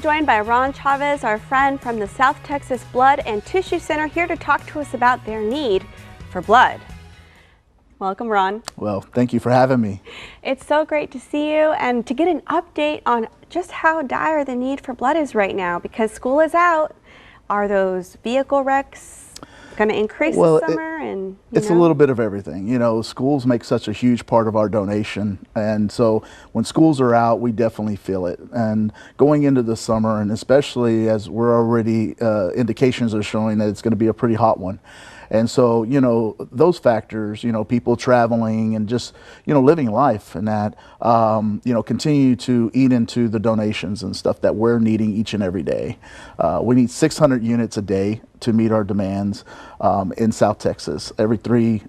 Joined by Ron Chavez, our friend from the South Texas Blood and Tissue Center, here to talk to us about their need for blood. Welcome, Ron. Well, thank you for having me. It's so great to see you and to get an update on just how dire the need for blood is right now, because school is out. Are those vehicle wrecks going to increase this summer? It's a little bit of everything. You know, schools make such a huge part of our donation, and so when schools are out, we definitely feel it. And going into the summer, and especially as we're already indications are showing that it's going to be a pretty hot one. And so, you know, those factors, you know, people traveling and just, you know, living life and that, you know, continue to eat into the donations and stuff that we're needing each and every day. We need 600 units a day to meet our demands in South Texas. Every 3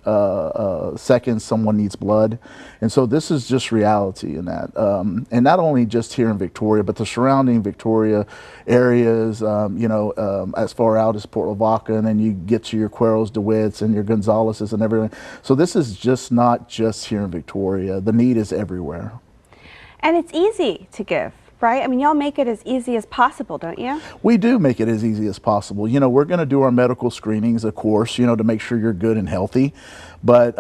seconds someone needs blood. And so this is just reality in that. And not only just here in Victoria, but the surrounding Victoria areas, you know, as far out as Port Lavaca, and then you get to your Cueros, DeWitts, and your Gonzaleses and everything. So this is just not just here in Victoria. The need is everywhere. And it's easy to give, right? I mean, y'all make it as easy as possible, don't you? We do make it as easy as possible. You know, we're going to do our medical screenings, of course, you know, to make sure you're good and healthy. But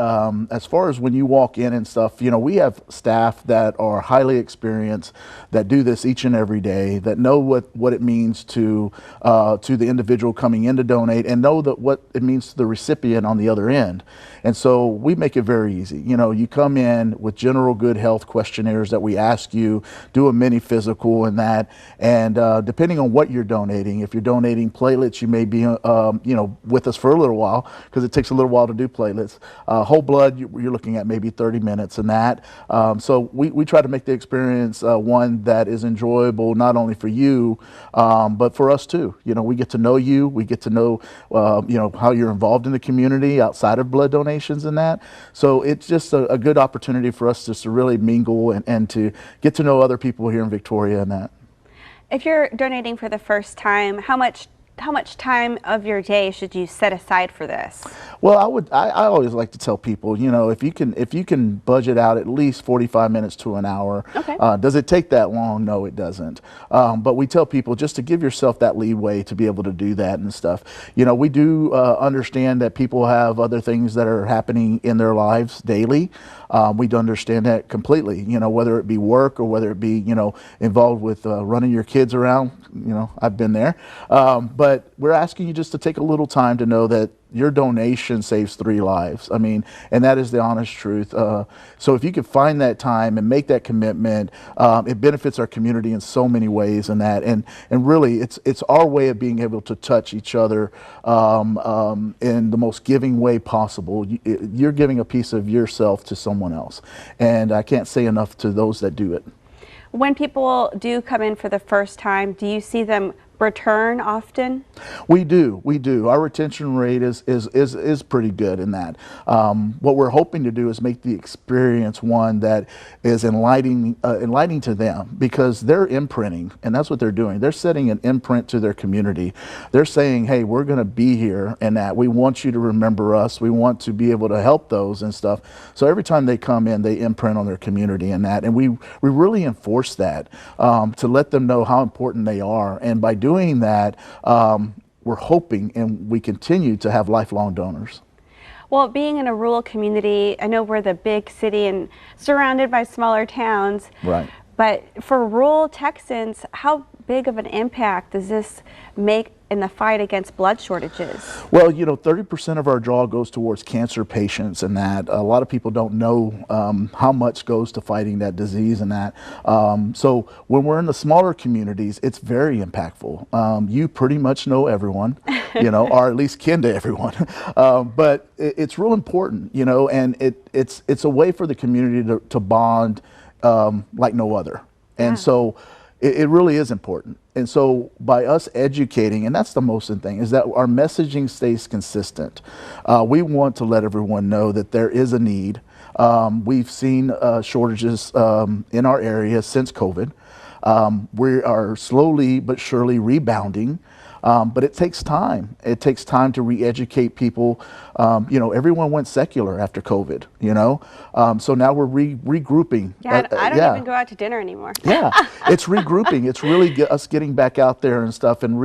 as far as when you walk in and stuff, you know, we have staff that are highly experienced, that do this each and every day, that know what it means to the individual coming in to donate, and know that what it means to the recipient on the other end. And so we make it very easy. You know, you come in with general good health questionnaires that we ask you, do a mini physical and that, and depending on what you're donating, if you're donating platelets, you may be, you know, with us for a little while, because it takes a little while to do platelets. Whole blood, you're looking at maybe 30 minutes and that. So we try to make the experience one that is enjoyable, not only for you, but for us too. You know, we get to know you, we get to know, you know, how you're involved in the community outside of blood donations and that. So it's just a good opportunity for us just to really mingle and to get to know other people here in Victoria and that. If you're donating for the first time, how much time of your day should you set aside for this? Well, I always like to tell people, you know, if you can budget out at least 45 minutes to an hour. Okay. Does it take that long? No, it doesn't. But we tell people just to give yourself that leeway to be able to do that and stuff. You know, we do understand that people have other things that are happening in their lives daily. We do understand that completely, you know, whether it be work or whether it be, you know, involved with running your kids around. You know, I've been there. But we're asking you just to take a little time to know that your donation saves 3 lives. I mean, and that is the honest truth. So if you could find that time and make that commitment, it benefits our community in so many ways and that. And really, it's our way of being able to touch each other in the most giving way possible. You're giving a piece of yourself to someone else. And I can't say enough to those that do it. When people do come in for the first time, do you see them return often? We do. Our retention rate is pretty good in that. What we're hoping to do is make the experience one that is enlightening to them, because they're imprinting, and that's what they're doing. They're setting an imprint to their community. They're saying, hey, we're going to be here, and that we want you to remember us. We want to be able to help those and stuff. So every time they come in, they imprint on their community and that, and we really enforce that to let them know how important they are. And by doing that, we're hoping and we continue to have lifelong donors. Well, being in a rural community, I know we're the big city and surrounded by smaller towns. Right. But for rural Texans, how big of an impact does this make in the fight against blood shortages? Well, you know, 30% of our draw goes towards cancer patients and that. A lot of people don't know how much goes to fighting that disease and that. So when we're in the smaller communities, it's very impactful. You pretty much know everyone, you know, or at least kin to everyone. But it's real important, you know, and it's a way for the community to bond like no other. And so it really is important. And so by us educating, and that's the most important thing, is that our messaging stays consistent. We want to let everyone know that there is a need. We've seen shortages in our area since COVID. We are slowly but surely rebounding. But it takes time. It takes time to re-educate people. You know, everyone went secular after COVID. you know. So now we're regrouping. Yeah, I don't even go out to dinner anymore. Yeah, it's regrouping. It's really us getting back out there and stuff, and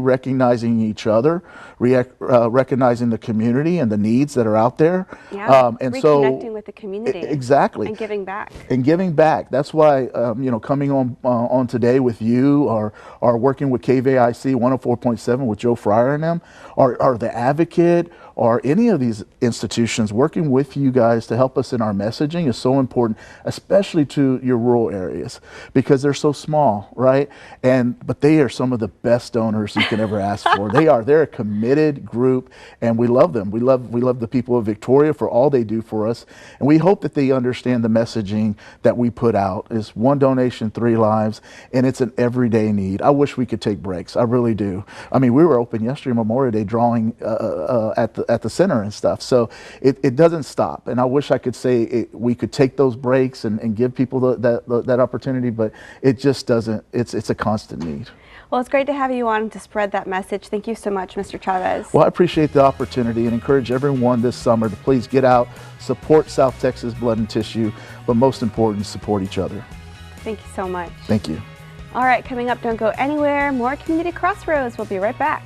recognizing each other, recognizing the community and the needs that are out there. Yeah, and reconnecting with the community. Exactly. And giving back. And giving back. That's why, you know, coming on today with you, or working with KVIC 104.7 with Joe Fryer and them, or the Advocate, or any of these institutions, working with you guys to help us in our messaging is so important, especially to your rural areas, because they're so small, right? But they are some of the best donors you can ever ask for. They're a committed group, and we love them. We love the people of Victoria for all they do for us, and we hope that they understand the messaging that we put out is 1 donation, 3 lives, and it's an everyday need. I wish we could take breaks. I really do. I mean, we were open yesterday, Memorial Day, drawing at the center and stuff. So it doesn't stop. And I wish I could say we could take those breaks and give people that opportunity, but it just doesn't. It's a constant need. Well, it's great to have you on to spread that message. Thank you so much, Mr. Chavez. Well, I appreciate the opportunity and encourage everyone this summer to please get out, support South Texas Blood and Tissue, but most important, support each other. Thank you so much. Thank you. All right, coming up, don't go anywhere. More Community Crossroads. We'll be right back.